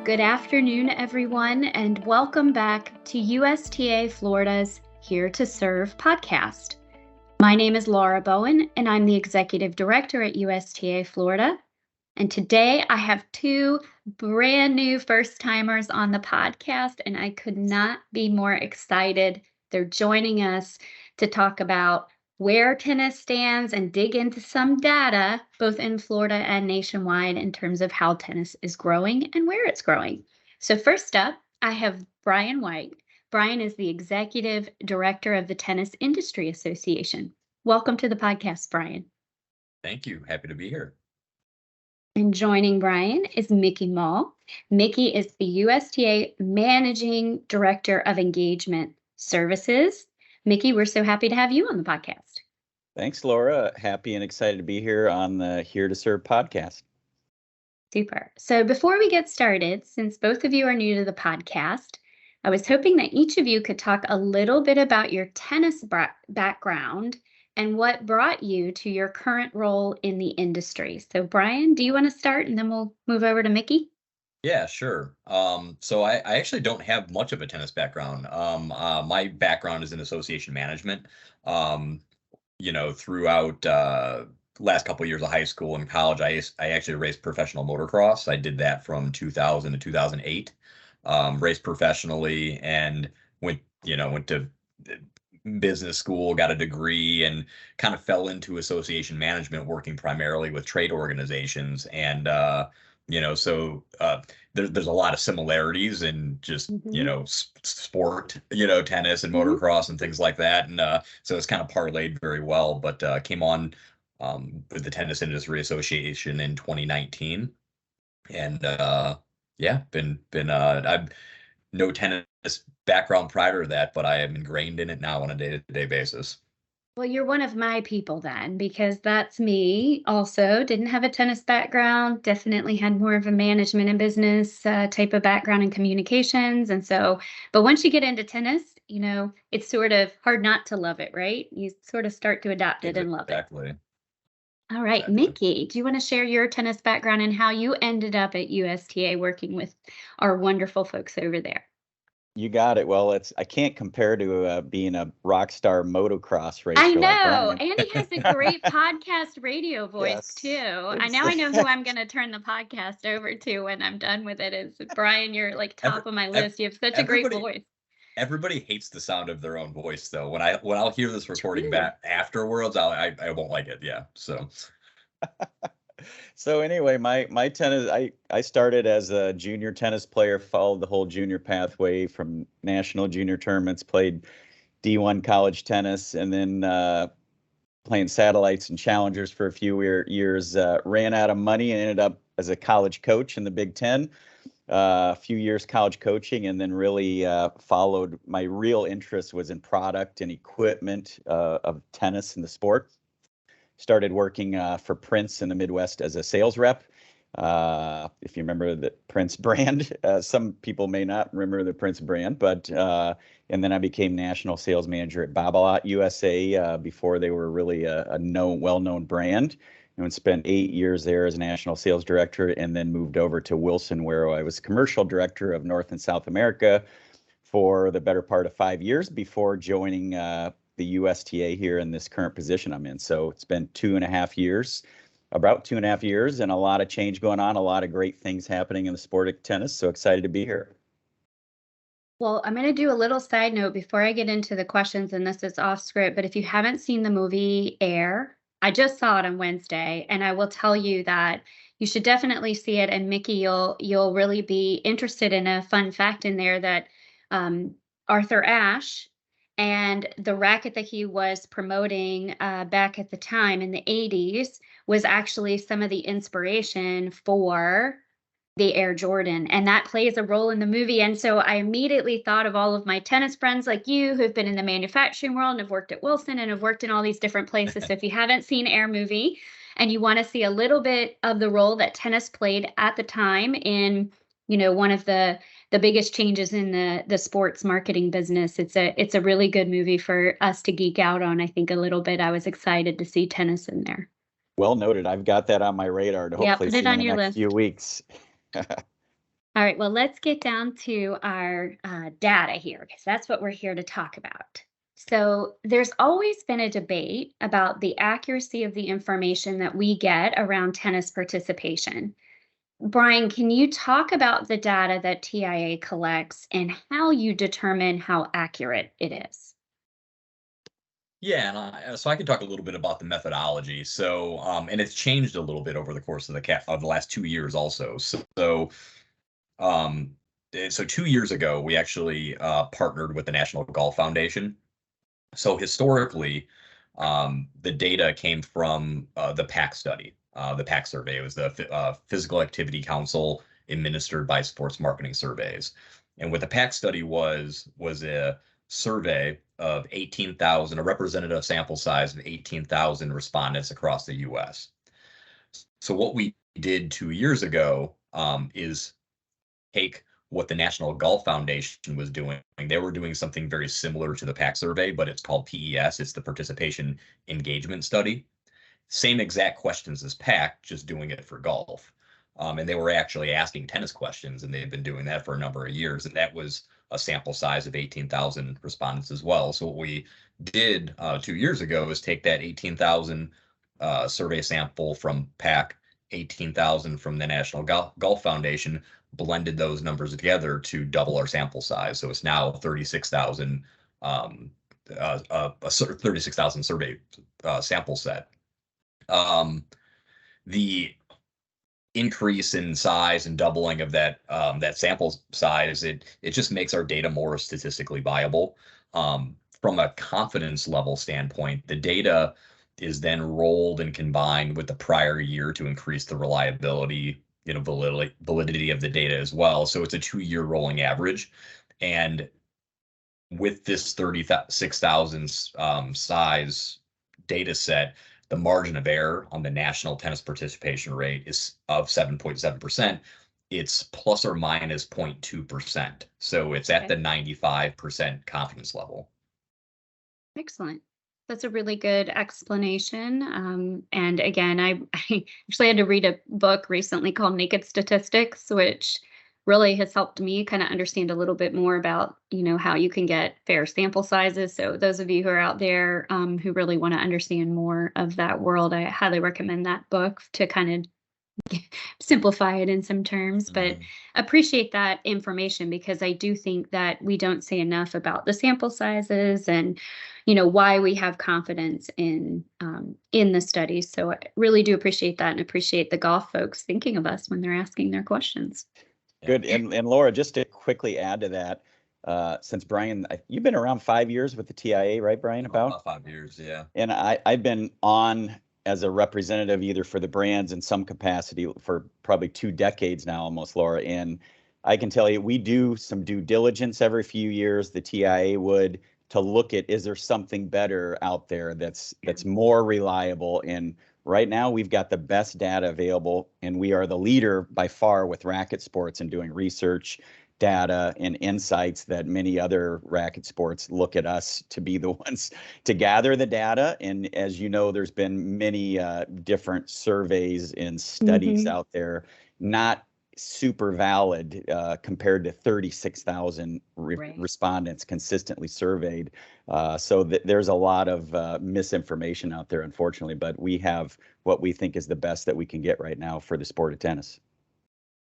Good afternoon, everyone, and welcome back to USTA Florida's Here to Serve podcast. My name is Laura Bowen, and I'm the Executive Director at USTA Florida. And today I have two brand new first-timers on the podcast, and I could not be more excited. They're joining us to talk about where tennis stands and dig into some data, both in Florida and nationwide, in terms of how tennis is growing and where it's growing. So first up, I have Bryan White. Bryan is the Executive Director of the Tennis Industry Association. Welcome to the podcast, Bryan. Thank you. Happy to be here. And joining Bryan is Mickey Maule. Mickey is the USTA Managing Director of Engagement Services. Mickey, we're so happy to have you on the podcast. Thanks, Laura. Happy and excited to be here on the Here to Serve podcast. Super. So before we get started, since both of you are new to the podcast, I was hoping that each of you could talk a little bit about your tennis background and what brought you to your current role in the industry. So Bryan, do you want to start and then we'll move over to Mickey? Yeah, sure. So I actually don't have much of a tennis background. My background is in association management. Throughout last couple of years of high school and college, I actually raced professional motocross. I did that from 2000 to 2008. Raced professionally and went to business school, got a degree, and kind of fell into association management, working primarily with trade organizations. And there's a lot of similarities in just sport, tennis and motocross and things like that. And so it's kind of parlayed very well. But came on with the Tennis Industry Association in 2019, and I've no tennis background prior to that, but I am ingrained in it now on a day-to-day basis. Well, you're one of my people then, because that's me also. Didn't have a tennis background, definitely had more of a management and business type of background in communications. And so, but once you get into tennis, it's sort of hard not to love it, right? You sort of start to adopt it and love it. Exactly. All right, Exactly. Mickey, do you want to share your tennis background and how you ended up at USTA working with our wonderful folks over there? You got it. Well, I can't compare to being a rock star motocross racer. I know, like Bryan. and he has a great podcast radio voice Yes, too. I know who I'm going to turn the podcast over to when I'm done with it. Is Bryan? You're like top of my list. You have such a great voice. Everybody hates the sound of their own voice, though. When I'll hear this recording back afterwards, I won't like it. Yeah. So. So anyway, my tennis, I started as a junior tennis player, followed the whole junior pathway from national junior tournaments, played D1 college tennis, and then playing satellites and challengers for a few years, ran out of money and ended up as a college coach in the Big Ten. A few years college coaching, and then really followed. My real interest was in product and equipment of tennis and the sport. Started working for Prince in the Midwest as a sales rep. If you remember the Prince brand, some people may not remember the Prince brand, but and then I became national sales manager at Babolat USA before they were really a well-known brand. And spent 8 years there as national sales director, and then moved over to Wilson, where I was commercial director of North and South America for the better part of 5 years before joining the USTA here in this current position I'm in. So it's been about 2.5 years, and a lot of change going on, a lot of great things happening in the sport of tennis. So excited to be here. Well, I'm going to do a little side note before I get into the questions, and this is off script, but if you haven't seen the movie Air, I just saw it on Wednesday, and I will tell you that you should definitely see it. And Mickey, you'll really be interested in a fun fact in there that Arthur Ashe and the racket that he was promoting back at the time in the 80s was actually some of the inspiration for the Air Jordan, and that plays a role in the movie. And so I immediately thought of all of my tennis friends like you who've been in the manufacturing world and have worked at Wilson and have worked in all these different places. So if you haven't seen Air movie and you want to see a little bit of the role that tennis played at the time in, one of the biggest changes in the sports marketing business, it's a really good movie for us to geek out on. I think a little bit. I was excited to see tennis in there. Well noted. I've got that on my radar to hopefully see in the next few weeks. All right, well, let's get down to our data here because that's what we're here to talk about. So, there's always been a debate about the accuracy of the information that we get around tennis participation. Brian, can you talk about the data that TIA collects and how you determine how accurate it is? Yeah, and so I can talk a little bit about the methodology. So, and it's changed a little bit over the course of the last 2 years, also. Um, so 2 years ago, we actually partnered with the National Golf Foundation. So historically, the data came from the PAC study, the PAC survey. It was the Physical Activity Council administered by Sports Marketing Surveys. And what the PAC study was a survey of 18,000, a representative sample size of 18,000 respondents across the U.S. So what we did 2 years ago is take what the National Golf Foundation was doing. They were doing something very similar to the PAC survey, but it's called PES. It's the Participation Engagement Study. Same exact questions as PAC, just doing it for golf. And they were actually asking tennis questions, and they've been doing that for a number of years. And that was a sample size of 18,000 respondents as well. So what we did 2 years ago is take that 18,000 survey sample from PAC, 18,000 from the National Golf Foundation, blended those numbers together to double our sample size. So it's now 36,000, a sort of 36,000 survey sample set. The increase in size and doubling of that sample size, it just makes our data more statistically viable. From a confidence level standpoint, the data is then rolled and combined with the prior year to increase the reliability, validity of the data as well. So it's a 2-year rolling average. And with this 36,000 size data set, the margin of error on the national tennis participation rate is of 7.7%. It's plus or minus 0.2%. So it's at Okay. the 95% confidence level. Excellent. That's a really good explanation. And again, I actually had to read a book recently called Naked Statistics, which really has helped me kind of understand a little bit more about, how you can get fair sample sizes. So those of you who are out there who really want to understand more of that world, I highly recommend that book to kind of simplify it in some terms, but Mhm. appreciate that information because I do think that we don't say enough about the sample sizes and why we have confidence in the studies. So I really do appreciate that and appreciate the golf folks thinking of us when they're asking their questions. Yeah. Good. And Laura, just to quickly add to that, since Brian, you've been around 5 years with the TIA, right, Brian? About 5 years, yeah. And I've been on as a representative either for the brands in some capacity for probably 2 decades now, almost, Laura. And I can tell you, we do some due diligence every few years. The TIA would to look at, is there something better out there that's more reliable? And right now we've got the best data available, and we are the leader by far with racket sports in doing research, data, and insights that many other racket sports look at us to be the ones to gather the data. And as you know, there's been many different surveys and studies Mhm. out there, not super valid compared to 36,000 Right. respondents consistently surveyed. So there's a lot of misinformation out there, unfortunately, but we have what we think is the best that we can get right now for the sport of tennis.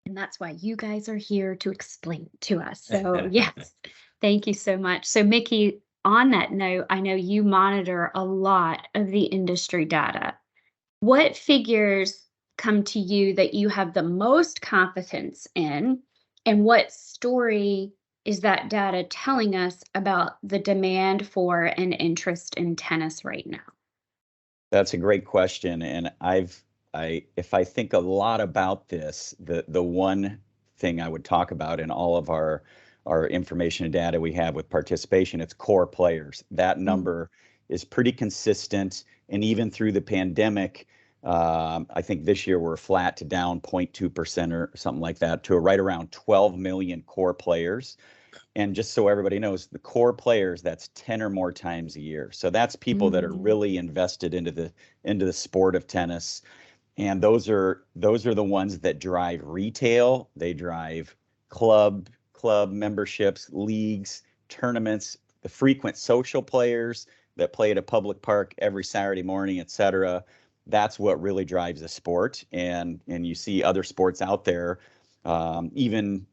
And that's why you guys are here to explain it to us. So, yes, thank you so much. So, Mickey, on that note, I know you monitor a lot of the industry data. What figures come to you that you have the most confidence in? And what story is that data telling us about the demand for and interest in tennis right now? That's a great question, and if I think a lot about this, the one thing I would talk about in all of our information and data we have with participation, it's core players. That Mm. number is pretty consistent, and even through the pandemic, I think this year we're flat to down 0.2% or something like that to right around 12 million core players. And just so everybody knows, the core players, that's 10 or more times a year. So that's people that are Mm. really invested into the sport of tennis. And those are the ones that drive retail, they drive club memberships, leagues, tournaments, the frequent social players that play at a public park every Saturday morning, etc. That's what really drives the sport. And you see other sports out there, even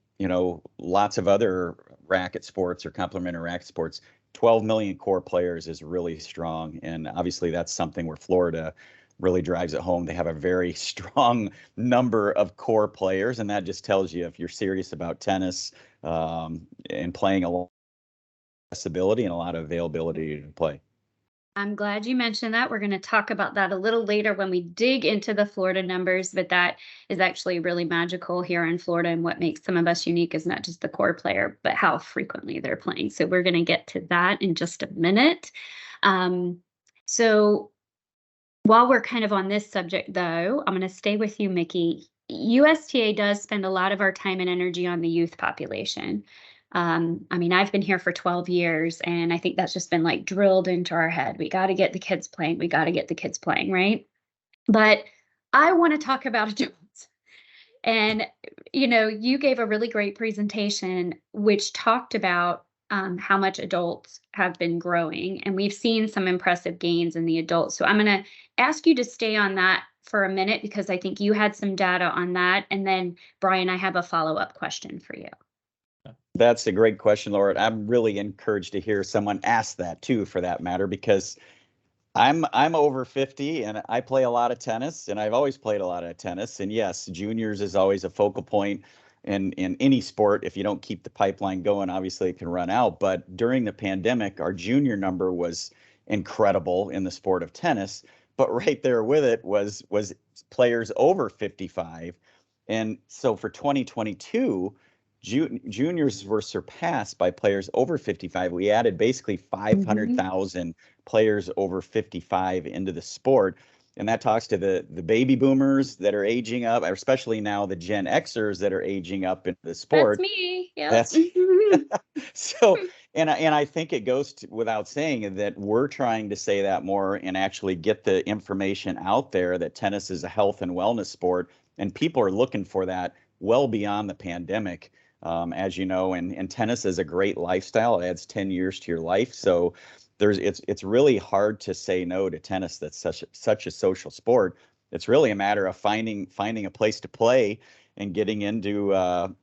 lots of other racket sports or complementary racket sports. 12 million core players is really strong, and obviously that's something where Florida really drives it home. They have a very strong number of core players, and that just tells you if you're serious about tennis and playing a lot of accessibility and a lot of availability to play. I'm glad you mentioned that. We're going to talk about that a little later when we dig into the Florida numbers, but that is actually really magical here in Florida. And what makes some of us unique is not just the core player, but how frequently they're playing. So we're going to get to that in just a minute. So while we're kind of on this subject, though, I'm going to stay with you, Mickey. USTA does spend a lot of our time and energy on the youth population. I mean, I've been here for 12 years, and I think that's just been like drilled into our head. We got to get the kids playing. We got to get the kids playing, right? But I want to talk about adults. And, you gave a really great presentation, which talked about how much adults have been growing. And we've seen some impressive gains in the adults. So I'm going to ask you to stay on that for a minute, because I think you had some data on that. And then, Bryan, I have a follow-up question for you. That's a great question, Laura. I'm really encouraged to hear someone ask that too, for that matter, because I'm over 50 and I play a lot of tennis, and I've always played a lot of tennis. And yes, juniors is always a focal point in any sport. If you don't keep the pipeline going, obviously it can run out. But during the pandemic, our junior number was incredible in the sport of tennis. But right there with it was players over 55. And so for 2022, juniors were surpassed by players over 55. We added basically 500,000 players over 55 into the sport. And that talks to the baby boomers that are aging up, especially now the Gen Xers that are aging up into the sport. That's me. Yeah. That's so, and I think it goes without saying that we're trying to say that more and actually get the information out there that tennis is a health and wellness sport, and people are looking for that well beyond the pandemic. As you know, and tennis is a great lifestyle. It adds 10 years to your life. So it's really hard to say no to tennis. That's such a social sport. It's really a matter of finding a place to play and getting into a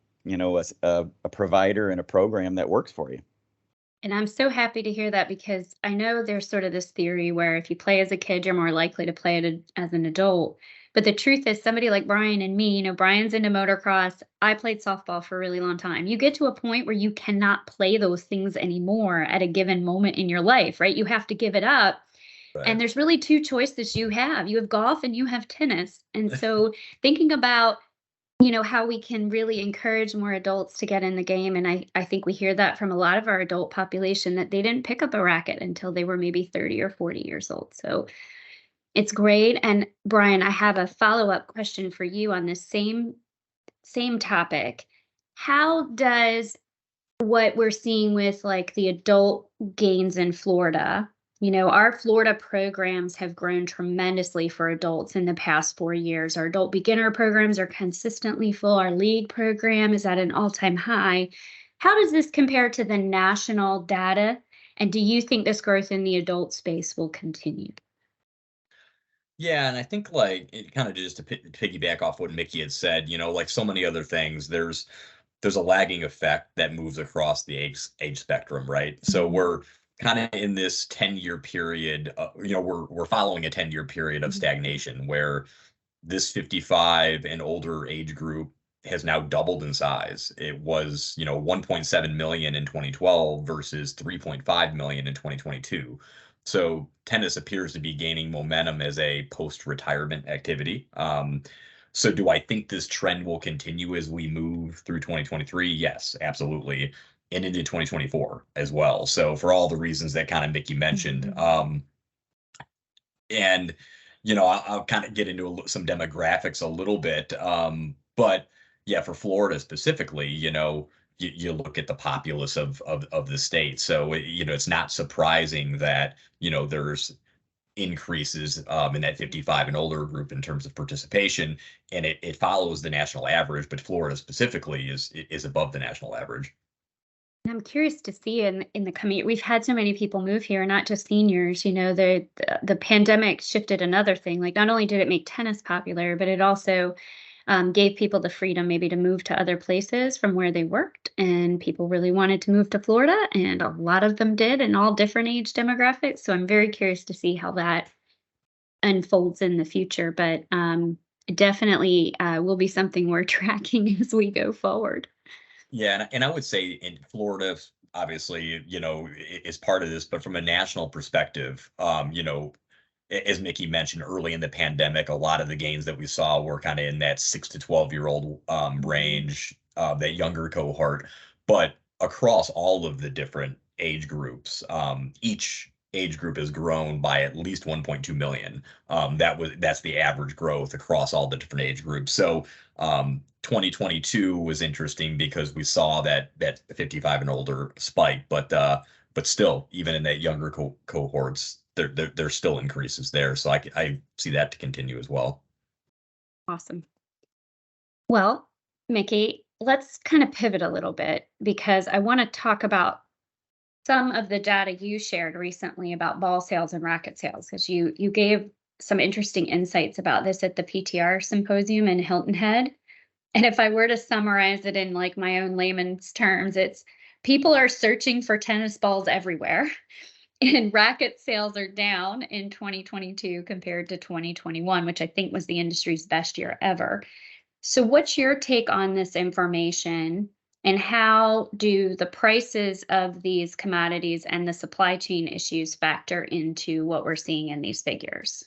provider and a program that works for you. And I'm so happy to hear that, because I know there's sort of this theory where if you play as a kid, you're more likely to play it as an adult. But the truth is, somebody like Bryan and me, Bryan's into motocross. I played softball for a really long time. You get to a point where you cannot play those things anymore at a given moment in your life, right? You have to give it up. Right. And there's really two choices you have. You have golf and you have tennis. And so thinking about how we can really encourage more adults to get in the game. And I think we hear that from a lot of our adult population, that they didn't pick up a racket until they were maybe 30 or 40 years old. So it's great. And Bryan, I have a follow-up question for you on this same topic. How does what we're seeing with like the adult gains in Florida, our Florida programs have grown tremendously for adults in the past 4 years. Our adult beginner programs are consistently full. Our league program is at an all-time high. How does this compare to the national data? And do you think this growth in the adult space will continue? Yeah, and I think like it kind of just to piggyback off what Mickey had said, like so many other things, there's a lagging effect that moves across the age spectrum, right? So we're kind of in this 10-year period, we're following a 10-year period of stagnation where this 55 and older age group has now doubled in size. It was, 1.7 million in 2012 versus 3.5 million in 2022. So tennis appears to be gaining momentum as a post-retirement activity. So do I think this trend will continue as we move through 2023? Yes, absolutely. And into 2024 as well. So for all the reasons that kind of Mickey mentioned. And, I'll kind of get into some demographics a little bit. But yeah, for Florida specifically, you look at the populace of the state. So, it's not surprising that, there's increases in that 55 and older group in terms of participation, and it follows the national average, but Florida specifically is above the national average. And I'm curious to see in the coming we've had so many people move here, not just seniors, you know, the pandemic shifted another thing. Like not only did it make tennis popular, but it also gave people the freedom maybe to move to other places from where they worked. And people really wanted to move to Florida, and a lot of them did in all different age demographics. So I'm very curious to see how that unfolds in the future. But definitely will be something we're tracking as we go forward. Yeah, and I would say in Florida, obviously, is part of this, but from a national perspective, as Mickey mentioned early in the pandemic, a lot of the gains that we saw were kind of in that 6 to 12-year-old range, that younger cohort. But across all of the different age groups, each age group has grown by at least 1.2 million. That's the average growth across all the different age groups. So 2022 was interesting because we saw that 55 and older spike, but still, even in that younger cohorts, there's still increases there. So I see that to continue as well. Awesome. Well, Mickey, let's kind of pivot a little bit because I want to talk about some of the data you shared recently about ball sales and racket sales, because you gave some interesting insights about this at the PTR symposium in Hilton Head. And if I were to summarize it in like my own layman's terms, it's people are searching for tennis balls everywhere. And racket sales are down in 2022 compared to 2021, which I think was the industry's best year ever. So what's your take on this information, and how do the prices of these commodities and the supply chain issues factor into what we're seeing in these figures?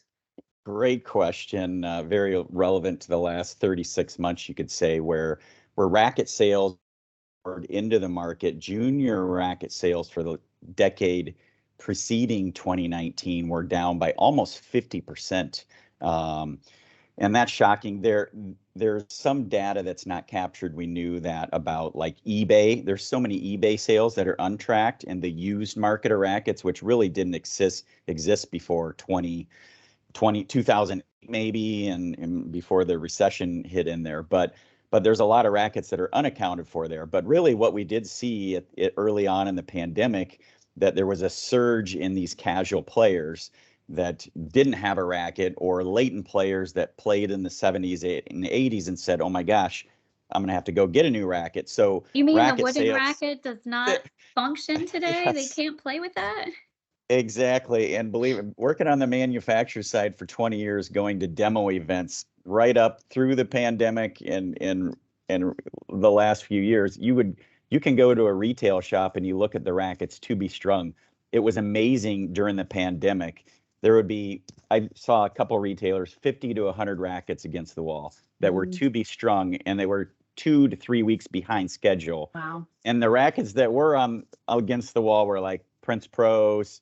Great question. Very relevant to the last 36 months, you could say, where racket sales poured into the market. Junior racket sales for the decade preceding 2019 were down by almost 50%. And that's shocking. There's some data that's not captured. We knew that about like eBay. There's so many eBay sales that are untracked, and the used market of rackets, which really didn't exist before 2000 maybe, and before the recession hit in there. But there's a lot of rackets that are unaccounted for there. But really what we did see early on in the pandemic, that there was a surge in these casual players that didn't have a racket, or latent players that played in the 70s and 80s and said, oh my gosh, I'm going to have to go get a new racket. So You mean the racket wooden sales, racket does not function today? They yes, can't play with that? exactly. And believe it, working on the manufacturer side for 20 years, going to demo events right up through the pandemic and the last few years, you can go to a retail shop and you look at the rackets to be strung. It was amazing during the pandemic. I saw a couple retailers, 50 to 100 rackets against the wall that were to be strung, and they were 2 to 3 weeks behind schedule. Wow. And the rackets that were against the wall were like Prince Pros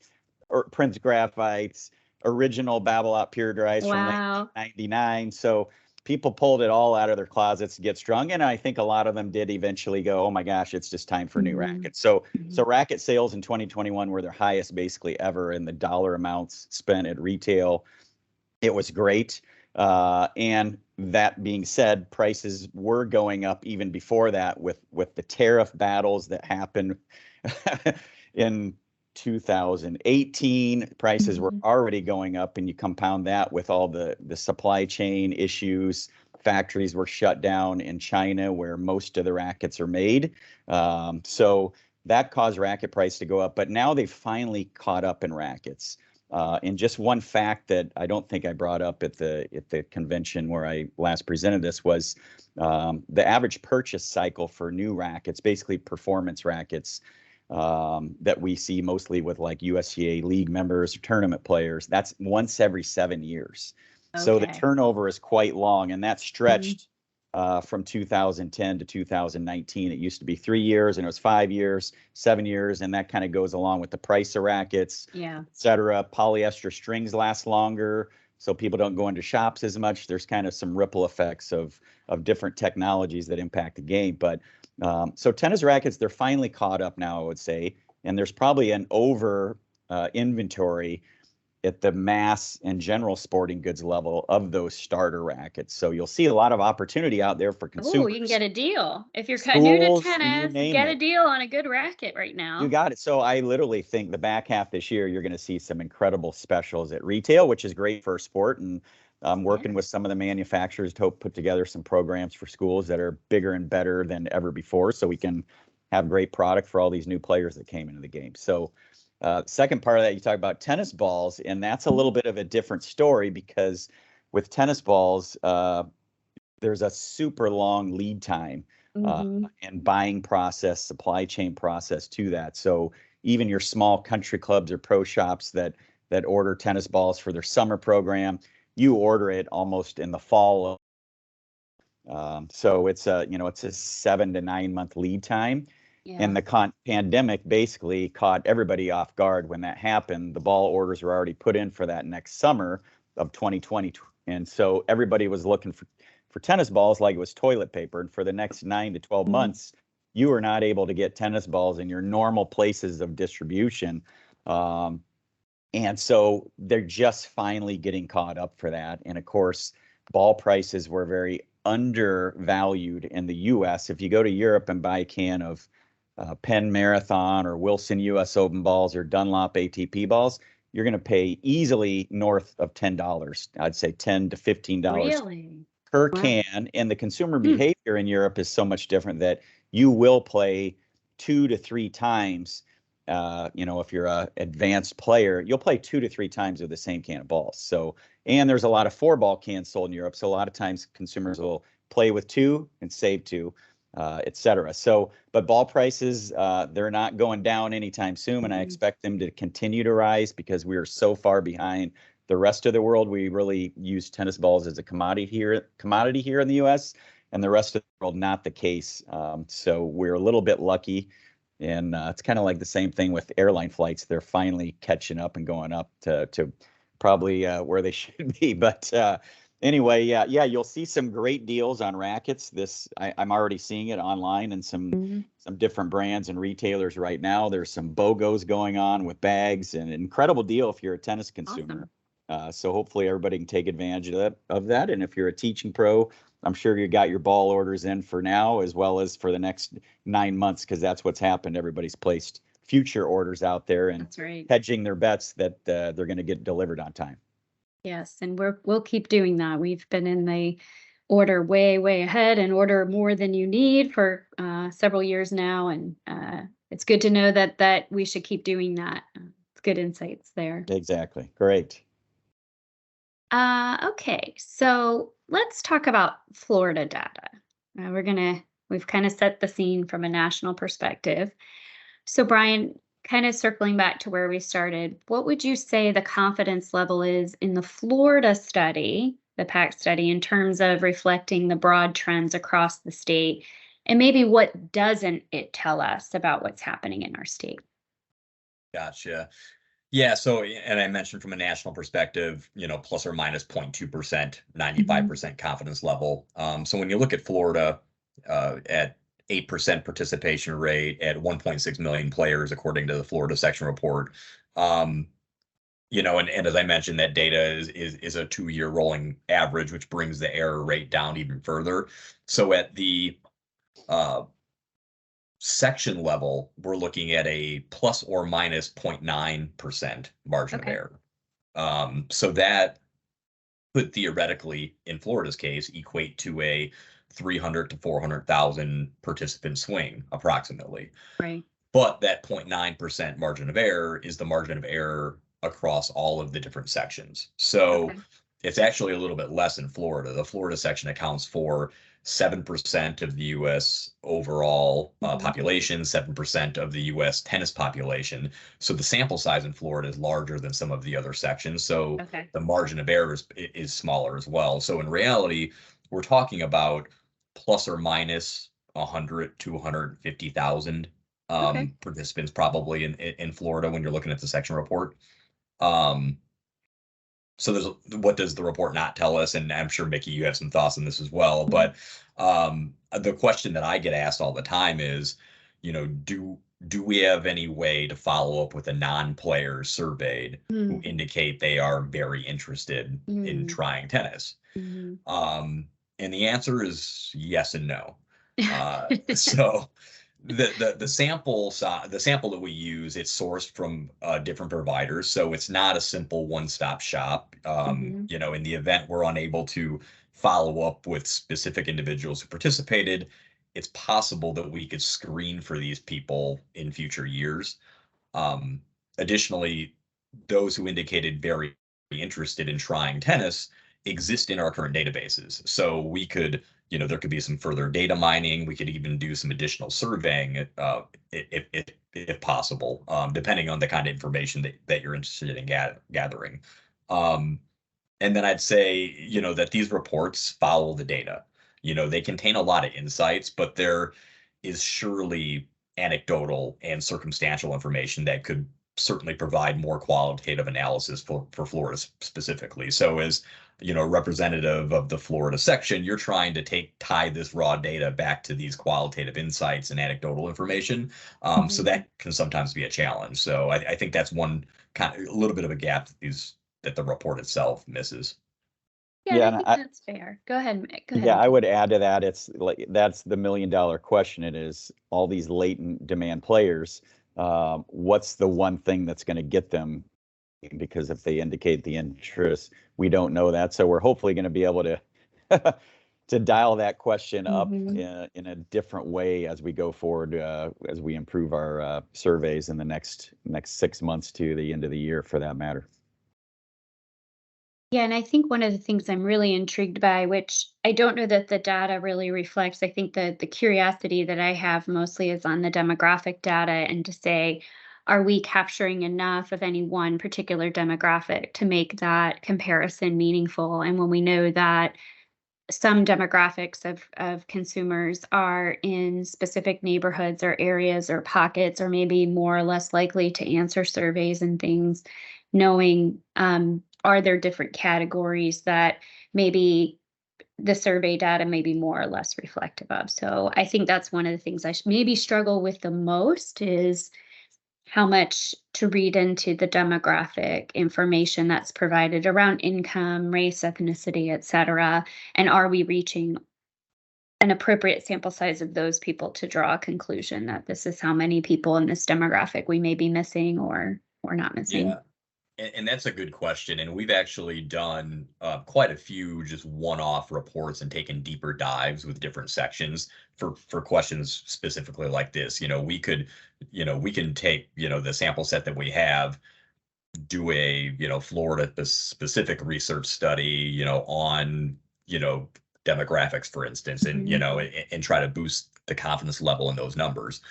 or Prince Graphites, original Babolat Pure Dries from Wow. 1999. So people pulled it all out of their closets to get strung. And I think a lot of them did eventually go, oh my gosh, it's just time for new rackets. So racket sales in 2021 were their highest basically ever, and the dollar amounts spent at retail, it was great. And that being said, prices were going up even before that with the tariff battles that happened in 2018. Prices were already going up, and you compound that with all the supply chain issues. Factories were shut down in China, where most of the rackets are made. So that caused racket price to go up, but now they've finally caught up in rackets. And just one fact that I don't think I brought up at the convention where I last presented this was the average purchase cycle for new rackets, basically performance rackets, that we see mostly with like USTA league members or tournament players. That's once every 7 years. Okay. So the turnover is quite long, and that stretched from 2010 to 2019. It used to be 3 years, and it was 5 years, 7 years, and that kind of goes along with the price of rackets, et cetera. Polyester strings last longer, so people don't go into shops as much. There's kind of some ripple effects of different technologies that impact the game. But so tennis rackets, they're finally caught up now, I would say, and there's probably an over inventory at the mass and general sporting goods level of those starter rackets. So you'll see a lot of opportunity out there for Oh, you can consumers. get a deal. If you're new to Schools, you tennis, name get a it. deal on a good racket right You now. got it. So I literally think the back half this year, you're going to see some incredible specials at retail, which is great for a sport. And I'm working with Yes. some of the manufacturers to help put together some programs for schools that are bigger and better than ever before, so we can have great product for all these new players that came into the game. So second part of that, you talk about tennis balls, and that's a little bit of a different story because with tennis balls, there's a super long lead time Mm-hmm. and buying process, supply chain process to that. So even your small country clubs or pro shops that order tennis balls for their summer program, you order it almost in the fall. So it's it's a 7 to 9 month lead time. And Yeah. the pandemic basically caught everybody off guard when that happened. The ball orders were already put in for that next summer of 2020. And so everybody was looking for tennis balls like it was toilet paper. And for the next 9 to 12 Mhm. months, you were not able to get tennis balls in your normal places of distribution. And so they're just finally getting caught up for that. And of course, ball prices were very undervalued in the US. If you go to Europe and buy a can of Penn Marathon or Wilson US Open balls or Dunlop ATP balls, you're going to pay easily north of $10. I'd say $10 to $15 Really? per Wow. can. And the consumer Hmm. behavior in Europe is so much different that you will play 2 to 3 times. If you're a advanced player, you'll play 2 to 3 times with the same can of balls. So, and there's a lot of 4-ball cans sold in Europe. So a lot of times consumers will play with 2 and save 2, et cetera. So, but ball prices, they're not going down anytime soon. And I Mm. expect them to continue to rise because we are so far behind the rest of the world. We really use tennis balls as a commodity here in the U.S., and the rest of the world not the case. So we're a little bit lucky, and it's kind of like the same thing with airline flights. They're finally catching up and going up to probably where they should be. But anyway, yeah, you'll see some great deals on rackets. I'm already seeing it online and Mhm. some different brands and retailers right now. There's some BOGOs going on with bags, and an incredible deal if you're a tennis consumer. Awesome. So hopefully everybody can take advantage of that. And if you're a teaching pro, I'm sure you got your ball orders in for now as well as for the next 9 months, because that's what's happened. Everybody's placed future orders out there and That's right. hedging their bets that they're going to get delivered on time. Yes, and we'll keep doing that. We've been in the order way, way ahead and order more than you need for several years now, and it's good to know that we should keep doing that. It's good insights there. Exactly. Great. Okay, so let's talk about Florida data. We've kind of set the scene from a national perspective. So, Brian, kind of circling back to where we started, what would you say the confidence level is in the Florida study, the PAC study, in terms of reflecting the broad trends across the state? And maybe what doesn't it tell us about what's happening in our state? Gotcha. Yeah. So, and I mentioned from a national perspective, plus or minus 0.2%, Mhm. 95% confidence level. So when you look at Florida at 8% participation rate at 1.6 million players, according to the Florida section report, and as I mentioned, that data is a 2-year rolling average, which brings the error rate down even further. So at the uh, section level, we're looking at a plus or minus 0.9% margin of Okay. error. So that could theoretically, in Florida's case, equate to a 300 to 400,000 participant swing, approximately. Right. But that 0.9% margin of error is the margin of error across all of the different sections. So Okay. it's actually a little bit less in Florida. The Florida section accounts for 7% of the U.S. overall Mhm. population, 7% of the U.S. tennis population. So the sample size in Florida is larger than some of the other sections. So Okay. the margin of error is smaller as well. So in reality, we're talking about plus or minus 100 to 150,000 Okay. participants probably in Florida when you're looking at the section report. Um, so what does the report not tell us? And I'm sure Mickey, you have some thoughts on this as well. Mhm. But the question that I get asked all the time is, do do we have any way to follow up with a non-player surveyed who Mm, indicate they are very interested in mm, trying tennis? mhm. And the answer is yes and no. So the sample that we use, it's sourced from different providers, so it's not a simple one-stop shop. Mhm, In the event we're unable to follow up with specific individuals who participated, it's possible that we could screen for these people in future years. Um, Additionally, those who indicated very interested in trying tennis exist in our current databases. So we could, there could be some further data mining. We could even do some additional surveying, if possible, depending on the kind of information that you're interested in gathering. Um, and then I'd say, that these reports follow the data. They contain a lot of insights, but there is surely anecdotal and circumstantial information that could certainly provide more qualitative analysis for Florida specifically. So as, representative of the Florida section, you're trying to tie this raw data back to these qualitative insights and anecdotal information. So mhm. that can sometimes be a challenge. So I think that's one a little bit of a gap that the report itself misses. Yeah, and Yeah, I and think that's fair. Go ahead, go ahead, yeah, I Mickey. would add to that. It's like that's the million-dollar question. It is all these latent demand players. What's the one thing that's going to get them? Because if they indicate the interest, we don't know that. So we're hopefully going to be able to to dial that question up Mhm. in a different way as we go forward, as we improve our surveys in the next 6 months to the end of the year, for that matter. Yeah, and I think one of the things I'm really intrigued by, which I don't know that the data really reflects, I think the curiosity that I have mostly is on the demographic data and to say, are we capturing enough of any one particular demographic to make that comparison meaningful? And when we know that some demographics of consumers are in specific neighborhoods or areas or pockets, or maybe more or less likely to answer surveys and things, knowing are there different categories that maybe the survey data may be more or less reflective of. So I think that's one of the things I maybe struggle with the most is how much to read into the demographic information that's provided around income, race, ethnicity, et cetera, and are we reaching an appropriate sample size of those people to draw a conclusion that this is how many people in this demographic we may be missing or not missing? Yeah. And that's a good question. And we've actually done quite a few just one-off reports and taken deeper dives with different sections for questions specifically like this. We can take, the sample set that we have, do a, Florida specific research study, on, demographics, for instance, and, Mhm, and try to boost the confidence level in those numbers.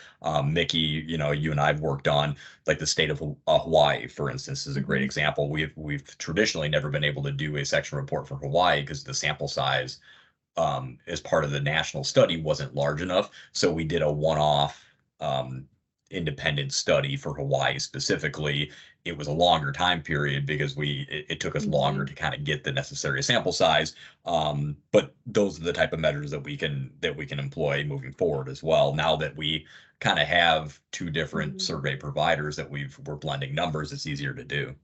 Mickey, you and I've worked on like the state of Hawaii, for instance, is a great mhm, example. We've traditionally never been able to do a section report for Hawaii because the sample size as part of the national study wasn't large enough. So we did a one-off independent study for Hawaii specifically. It was a longer time period because it took us longer mhm, to kind of get the necessary sample size. But those are the type of measures that we can employ moving forward as well. Now that we kind of have two different mhm. survey providers that we're blending numbers, it's easier to do.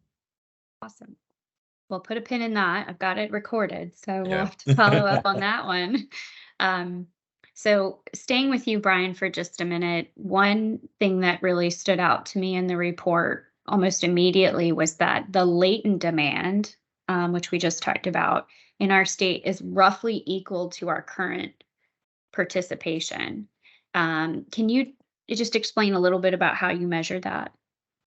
Awesome. Well, put a pin in that. I've got it recorded, so we'll Yeah. have to follow up on that one. Um, so, staying with you, Brian, for just a minute, one thing that really stood out to me in the report almost immediately was that the latent demand, which we just talked about in our state, is roughly equal to our current participation. Can you just explain a little bit about how you measure that?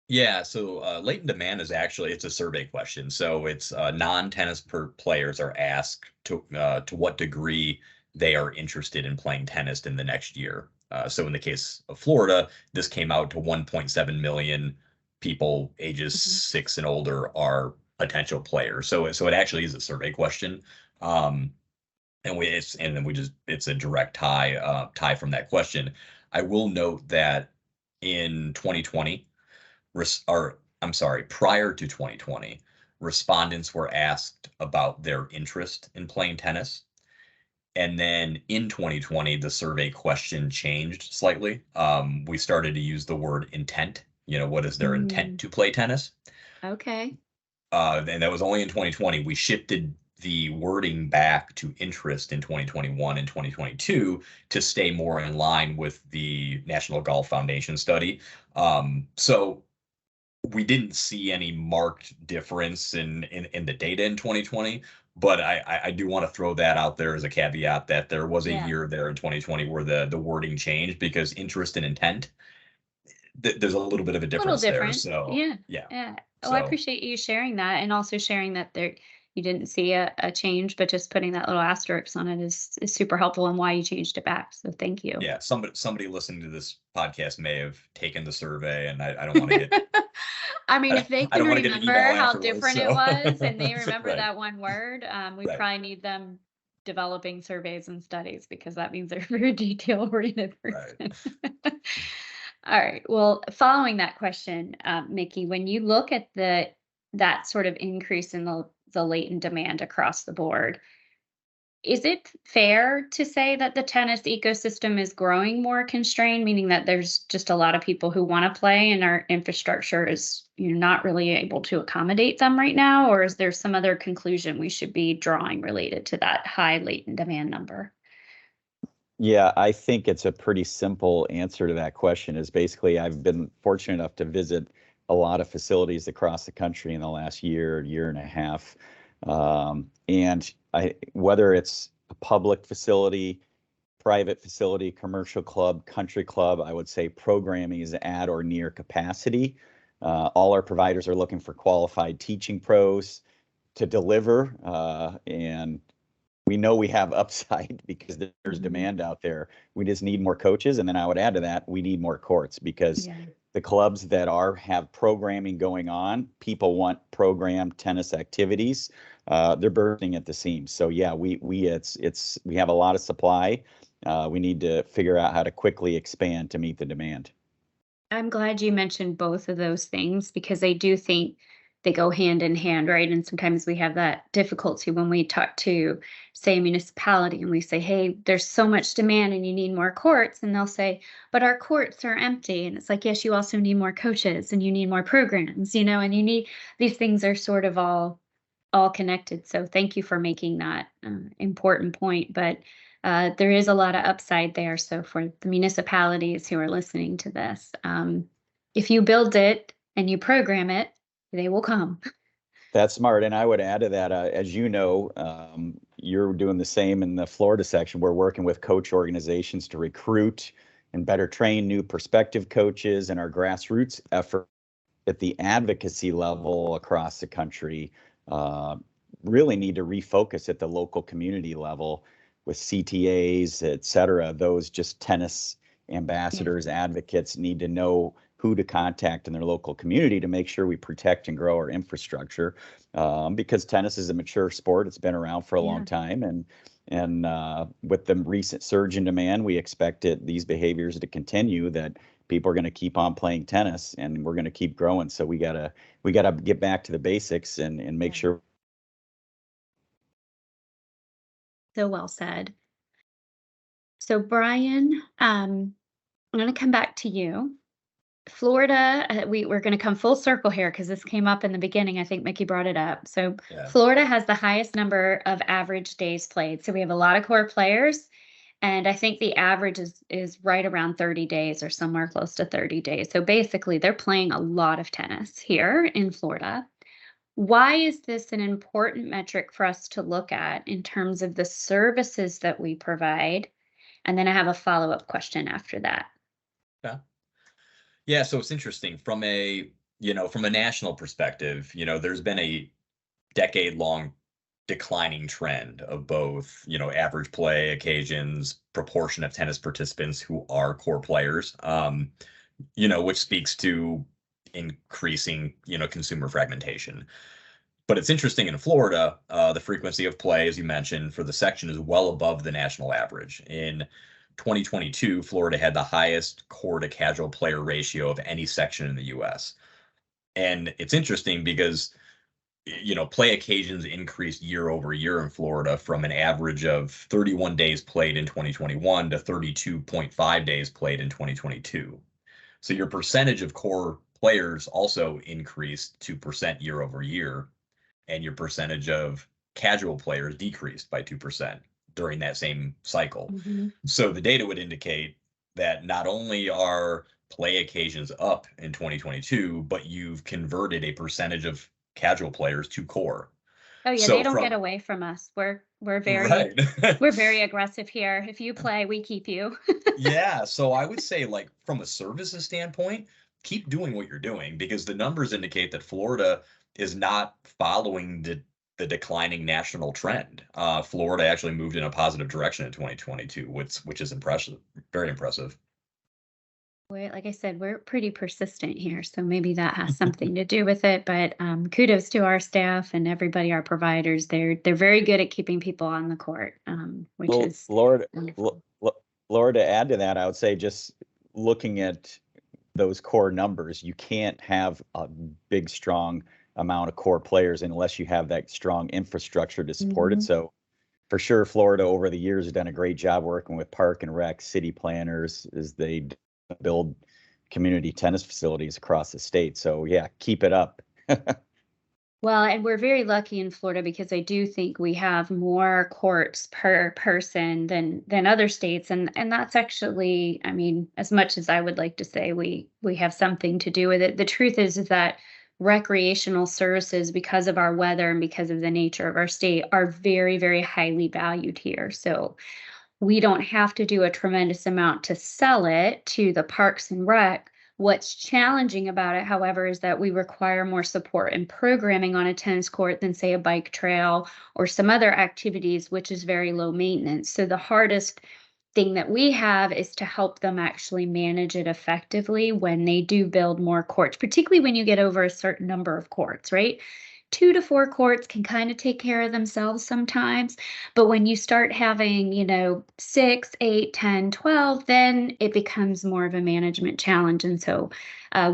Yeah, so latent demand is actually it's a survey question. So it's non-tennis players are asked to what degree they are interested in playing tennis in the next year. So in the case of Florida, this came out to 1.7 million people ages Mhm, 6 and older are potential players. So it actually is a survey question. Um, and then we just it's a direct tie from that question. I will note that in 2020 or I'm sorry, prior to 2020, respondents were asked about their interest in playing tennis. And then in 2020, the survey question changed slightly. We started to use the word intent. What is their intent to play tennis? Okay. And that was only in 2020. We shifted the wording back to interest in 2021 and 2022 to stay more in line with the National Golf Foundation study. So we didn't see any marked difference in the data in 2020, but I do want to throw that out there as a caveat that there was a Yeah. year there in 2020 where the wording changed, because interest and intent, there's a little bit of a A little difference there. different. So Yeah. yeah, Yeah. Oh, I so appreciate you sharing that, and also sharing that there you didn't see a change, but just putting that little asterisk on it is super helpful and why you changed it back. So thank you. yeah, somebody listening to this podcast may have taken the survey, and I don't want to get I mean, if they I can don't want to get an email remember how afterwards. different it So was and they remember right, that one word, we right, probably need them developing surveys and studies because that means they're a very detail-oriented right. person. All right. Well, following that question, Mickey, when you look at that sort of increase in the latent demand across the board, is it fair to say that the tennis ecosystem is growing more constrained, meaning that there's just a lot of people who want to play and our infrastructure is not really able to accommodate them right now? Or is there some other conclusion we should be drawing related to that high latent demand number? Yeah, I think it's a pretty simple answer to that question. Is basically I've been fortunate enough to visit a lot of facilities across the country in the last year and a half. And whether it's a public facility, private facility, commercial club, country club, I would say programming is at or near capacity. All our providers are looking for qualified teaching pros to deliver, and we know we have upside because there's Mhm. demand out there. We just need more coaches. And then I would add to that, we need more courts, because Yeah. the clubs that have programming going on, people want programmed tennis activities. They're bursting at the seams. So yeah, we have a lot of supply. We need to figure out how to quickly expand to meet the demand. I'm glad you mentioned both of those things because I do think they go hand in hand, right? And sometimes we have that difficulty when we talk to, say, a municipality and we say, hey, there's so much demand and you need more courts. And they'll say, but our courts are empty. And it's like, yes, you also need more coaches and you need more programs, and you need these things are sort of all connected. So thank you for making that important point. But there is a lot of upside there. So for the municipalities who are listening to this, if you build it and you program it, they will come. That's smart. And I would add to that, as you know, you're doing the same in the Florida section. We're working with coach organizations to recruit and better train new prospective coaches, and our grassroots effort at the advocacy level across the country really need to refocus at the local community level with CTAs, et cetera. Those just tennis Yeah. ambassadors, advocates need to know who to contact in their local community to make sure we protect and grow our infrastructure, because tennis is a mature sport. It's been around for a long Yeah. time, and with the recent surge in demand, we expect these behaviors to continue. That people are going to keep on playing tennis, and we're going to keep growing. So we gotta get back to the basics and make Yeah. sure. So well said. So, Brian, I'm going to come back to you. Florida, we're going to come full circle here because this came up in the beginning. I think Mickey brought it up. So, Yeah. Florida has the highest number of average days played. So, we have a lot of core players. And I think the average is right around 30 days or somewhere close to 30 days. So basically, they're playing a lot of tennis here in Florida. Why is this an important metric for us to look at in terms of the services that we provide? And then I have a follow-up question after that. Yeah. Yeah, so it's interesting from a national perspective, there's been a decade-long declining trend of both, average play occasions, proportion of tennis participants who are core players, which speaks to increasing, consumer fragmentation. But it's interesting in Florida, the frequency of play, as you mentioned, for the section is well above the national average. In 2022, Florida had the highest core to casual player ratio of any section in the US. And it's interesting because play occasions increased year over year in Florida from an average of 31 days played in 2021 to 32.5 days played in 2022. So your percentage of core players also increased 2% year over year, and your percentage of casual players decreased by 2% during that same cycle. Mhm. So the data would indicate that not only are play occasions up in 2022, but you've converted a percentage of casual players to core. Oh, yeah, they So don't get from away from us. We're very right. we're very aggressive here. If you play, we keep you. Yeah, so I would say like from a services standpoint, keep doing what you're doing because the numbers indicate that Florida is not following the declining national trend. Florida actually moved in a positive direction in 2022, which is impressive, very impressive. Like I said, we're pretty persistent here, so maybe that has something to do with it. But kudos to our staff and everybody, our providers. They're very good at keeping people on the court, which Well, is Lord, wonderful. Laura, to add to that, I would say just looking at those core numbers, you can't have a big, strong amount of core players unless you have that strong infrastructure to support it. Mhm. So for sure, Florida over the years has done a great job working with park and rec city planners as they build community tennis facilities across the state. So yeah, keep it up. Well, and we're very lucky in Florida because I do think we have more courts per person than other states, and that's actually, I mean, as much as I would like to say we have something to do with it, the truth is that recreational services, because of our weather and because of the nature of our state, are very, very highly valued here. So we don't have to do a tremendous amount to sell it to the parks and rec. What's challenging about it, however, is that we require more support and programming on a tennis court than, say, a bike trail or some other activities, which is very low maintenance. So the hardest thing that we have is to help them actually manage it effectively when they do build more courts, particularly when you get over a certain number of courts, right? 2 to 4 courts can kind of take care of themselves sometimes. But when you start having, 6, 8, 10, 12, then it becomes more of a management challenge. And so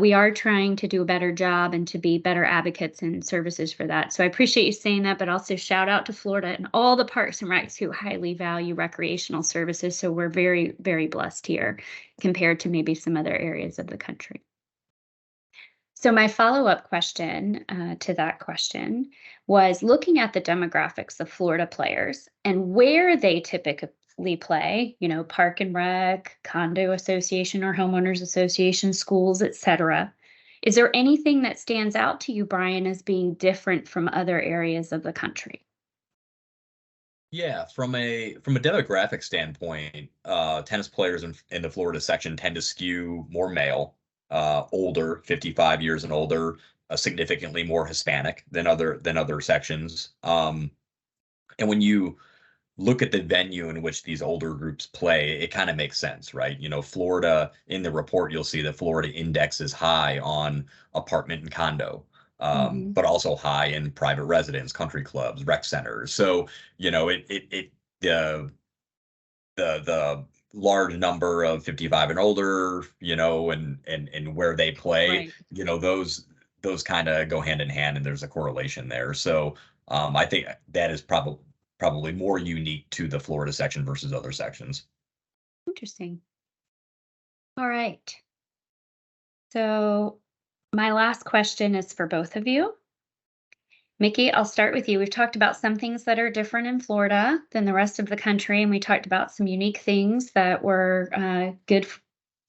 we are trying to do a better job and to be better advocates and services for that. So I appreciate you saying that, but also shout out to Florida and all the parks and recs who highly value recreational services. So we're very, very blessed here compared to maybe some other areas of the country. So my follow-up question to that question was looking at the demographics of Florida players and where they typically play, park and rec, condo association or homeowners association, schools, etc. Is there anything that stands out to you, Brian, as being different from other areas of the country? Yeah, from a demographic standpoint, tennis players in the Florida section tend to skew more male, older, 55 years and older, significantly more Hispanic than other sections. And when you look at the venue in which these older groups play, it kind of makes sense, right? Florida, in the report, you'll see that Florida indexes high on apartment and condo, Hmm. but also high in private residence, country clubs, rec centers. So, the the large number of 55 and older, and where they play, Right. those kind of go hand in hand, and there's a correlation there. So I think that is probably more unique to the Florida section versus other sections. Interesting. All right. So my last question is for both of you. Mickey, I'll start with you. We've talked about some things that are different in Florida than the rest of the country, and we talked about some unique things that were good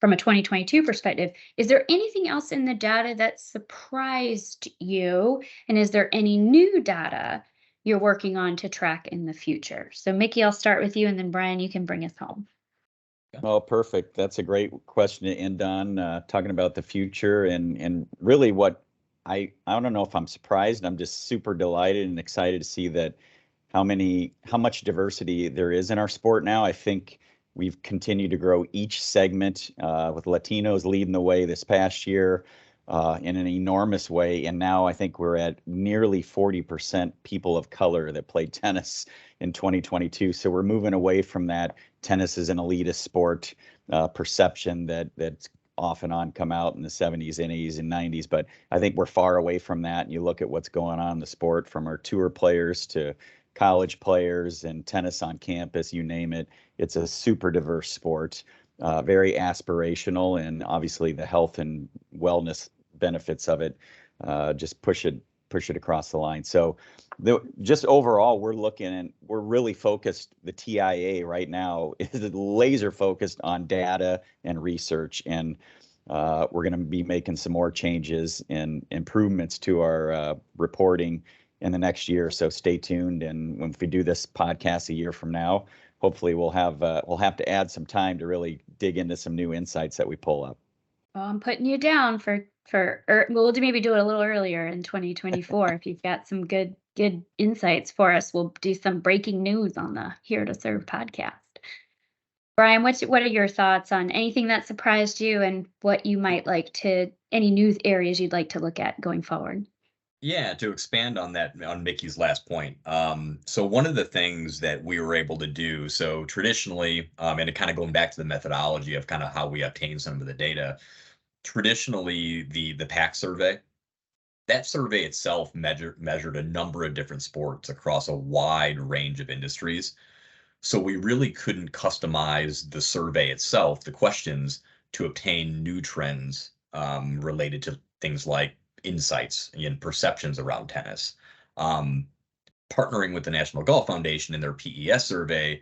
from a 2022 perspective. Is there anything else in the data that surprised you? And is there any new data you're working on to track in the future? So, Mickey, I'll start with you, and then Brian, you can bring us home. Oh, perfect. That's a great question to end on, talking about the future and really what I don't know if I'm surprised. I'm just super delighted and excited to see that how much diversity there is in our sport now. I think we've continued to grow each segment, with Latinos leading the way this past year, in an enormous way. And now I think we're at nearly 40% people of color that play tennis in 2022. So we're moving away from that tennis is an elitist sport perception that's off and on come out in the 70s and 80s and 90s, but I think we're far away from that. And you look at what's going on in the sport, from our tour players to college players and tennis on campus, you name it. It's a super diverse sport, very aspirational, and obviously the health and wellness benefits of it just push it across the line. So just overall, we're really focused. The TIA right now is laser focused on data and research, and we're going to be making some more changes and improvements to our reporting in the next year. So stay tuned. And if we do this podcast a year from now, hopefully we'll have to add some time to really dig into some new insights that we pull up. Well, I'm putting you down we'll maybe do it a little earlier in 2024 if you've got some good insights for us. We'll do some breaking news on the Here to Serve podcast. Bryan, what are your thoughts on anything that surprised you, and what you might any news areas you'd like to look at going forward? Yeah, to expand on that, on Mickey's last point. So one of the things that we were able to do, so traditionally, and kind of going back to the methodology of kind of how we obtain some of the data, traditionally the PAC survey, that survey itself measured a number of different sports across a wide range of industries. So we really couldn't customize the survey itself, the questions, to obtain new trends related to things like insights and perceptions around tennis. Um, Partnering with the National Golf Foundation in their PES survey,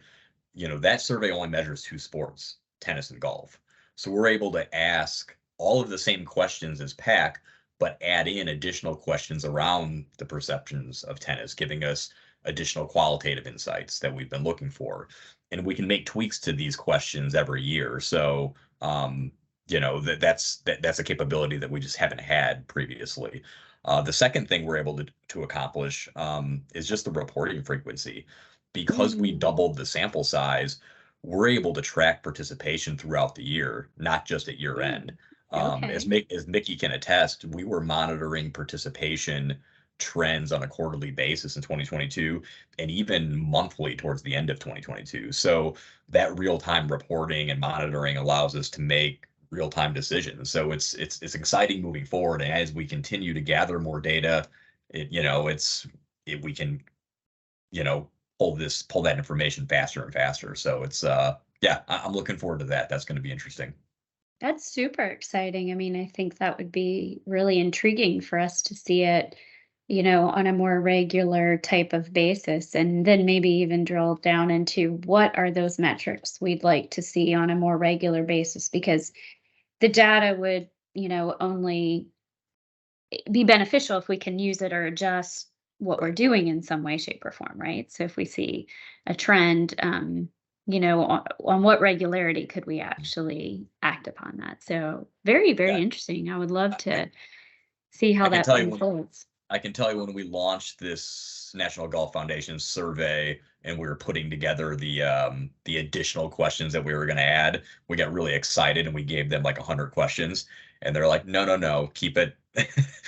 that survey only measures two sports, tennis and golf. So we're able to ask all of the same questions as PAC, but add in additional questions around the perceptions of tennis, giving us additional qualitative insights that we've been looking for. And we can make tweaks to these questions every year. So, that's a capability that we just haven't had previously. The second thing we're able to accomplish is just the reporting frequency. Because we doubled the sample size, we're able to track participation throughout the year, not just at year end. Okay. As Mickey can attest, we were monitoring participation trends on a quarterly basis in 2022, and even monthly towards the end of 2022. So that real-time reporting and monitoring allows us to make real-time decisions. So it's exciting moving forward. And as we continue to gather more data, we can, pull that information faster and faster. So I'm looking forward to that. That's going to be interesting. That's super exciting. I mean, I think that would be really intriguing for us to see it, on a more regular type of basis, and then maybe even drill down into what are those metrics we'd like to see on a more regular basis, because the data would, only be beneficial if we can use it or adjust what we're doing in some way, shape, or form, right? So if we see a trend, on what regularity could we actually act upon that? So very, very Yeah. interesting. I would love I, to see how I can that tell you unfolds. I can tell you when we launched this National Golf Foundation survey and we were putting together the additional questions that we were going to add, we got really excited and we gave them like 100 questions, and they're like, no, keep it.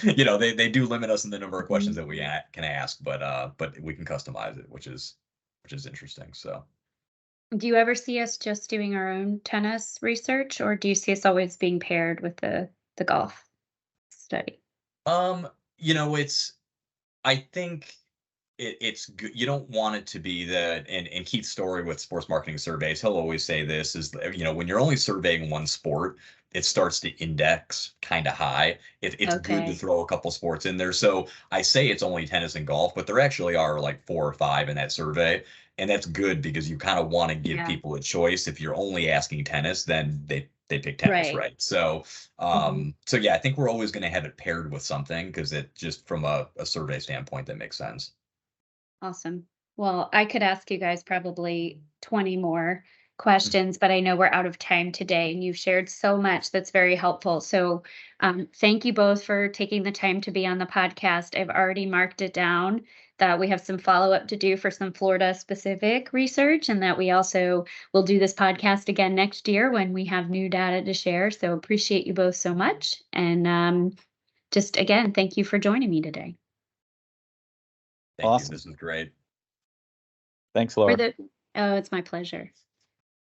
They do limit us in the number of questions that we can ask, but we can customize it, which is interesting. So. Do you ever see us just doing our own tennis research, or do you see us always being paired with the golf study? I think it's good. You don't want it to be and Keith's story with sports marketing surveys, he'll always say this is, when you're only surveying one sport, it starts to index kind of high. It's good to Okay. throw a couple sports in there. So I say it's only tennis and golf, but there actually are like 4 or 5 in that survey. And that's good because you kind of want to give Yeah. people a choice. If you're only asking tennis, then they pick tennis, Right. right? So Mhm. yeah, I think we're always going to have it paired with something because it just from a survey standpoint, that makes sense. Awesome. Well, I could ask you guys probably 20 more questions, but I know we're out of time today, and you've shared so much that's very helpful. So, thank you both for taking the time to be on the podcast. I've already marked it down that we have some follow up to do for some Florida specific research, and that we also will do this podcast again next year when we have new data to share. So, appreciate you both so much. And just again, thank you for joining me today. Thank you. Awesome. This is great. Thanks, For Laura. the Oh, it's my pleasure.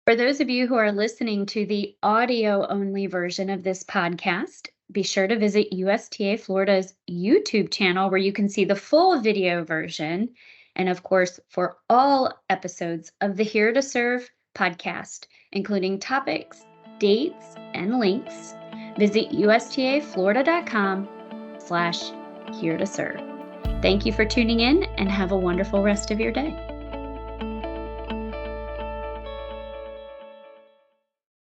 For those of you who are listening to the audio-only version of this podcast, be sure to visit USTA Florida's YouTube channel where you can see the full video version. And of course, for all episodes of the Here to Serve podcast, including topics, dates, and links, visit USTAFlorida.com/here to serve. Thank you for tuning in and have a wonderful rest of your day.